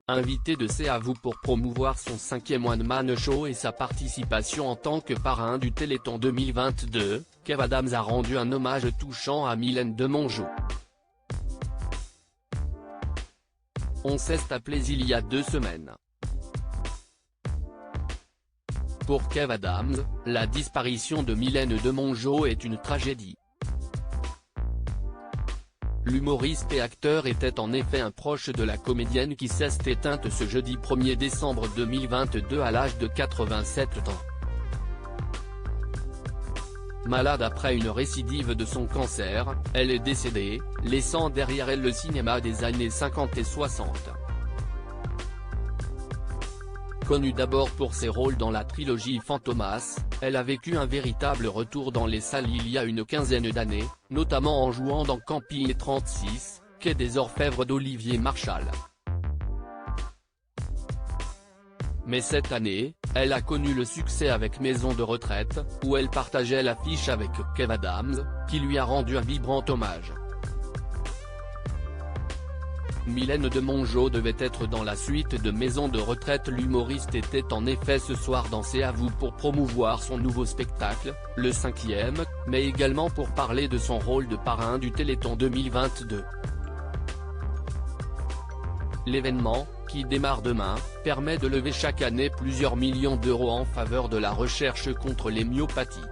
invité de C'est à vous pour promouvoir son 5e One Man Show et sa participation en tant que parrain du Téléthon 2022, Kev Adams a rendu un hommage touchant à Mylène Demongeot. On s'est appelé il y a 2 semaines. Pour Kev Adams, la disparition de Mylène Demongeot est une tragédie. L'humoriste et acteur était en effet un proche de la comédienne qui s'est éteinte ce jeudi 1er décembre 2022 à l'âge de 87 ans. Malade après une récidive de son cancer, elle est décédée, laissant derrière elle le cinéma des années 50 et 60. Connue d'abord pour ses rôles dans la trilogie Fantomas, elle a vécu un véritable retour dans les salles il y a une quinzaine d'années, notamment en jouant dans Campi et 36, Quai des Orfèvres d'Olivier Marchal. Mais cette année, elle a connu le succès avec Maison de retraite, où elle partageait l'affiche avec Kev Adams, qui lui a rendu un vibrant hommage. Mylène Demongeot devait être dans la suite de Maison de retraite. L'humoriste était en effet ce soir dans C'est à vous pour promouvoir son nouveau spectacle, le 5e, mais également pour parler de son rôle de parrain du Téléthon 2022. L'événement, qui démarre demain, permet de lever chaque année plusieurs millions d'euros en faveur de la recherche contre les myopathies.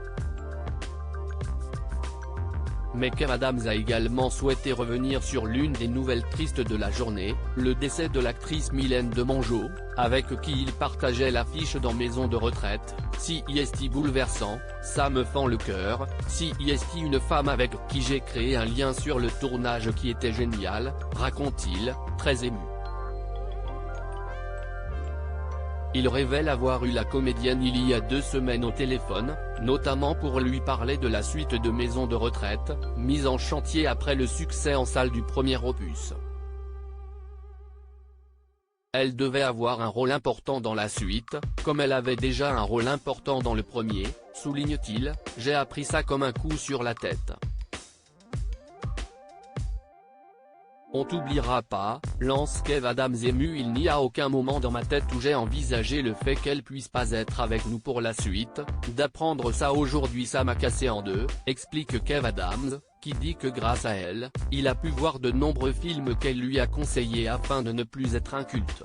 Mais Kev Adams a également souhaité revenir sur l'une des nouvelles tristes de la journée, le décès de l'actrice Mylène Demongeot, avec qui il partageait l'affiche dans Maison de retraite. Si est bouleversant, ça me fend le cœur, si est une femme avec qui j'ai créé un lien sur le tournage qui était génial, raconte-t-il, très ému. Il révèle avoir eu la comédienne il y a 2 semaines au téléphone, notamment pour lui parler de la suite de Maison de retraite, mise en chantier après le succès en salle du premier opus. Elle devait avoir un rôle important dans la suite, comme elle avait déjà un rôle important dans le premier, souligne-t-il, j'ai appris ça comme un coup sur la tête. On t'oubliera pas, lance Kev Adams ému. Il n'y a aucun moment dans ma tête où j'ai envisagé le fait qu'elle puisse pas être avec nous pour la suite, d'apprendre ça aujourd'hui ça m'a cassé en deux, explique Kev Adams, qui dit que grâce à elle, il a pu voir de nombreux films qu'elle lui a conseillés afin de ne plus être un culte.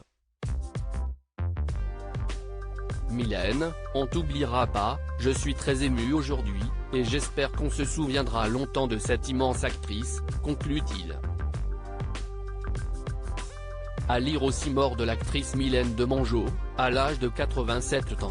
Mylène, on t'oubliera pas, je suis très ému aujourd'hui, et j'espère qu'on se souviendra longtemps de cette immense actrice, conclut-il. À lire aussi mort de l'actrice Mylène Demongeot, à l'âge de 87 ans.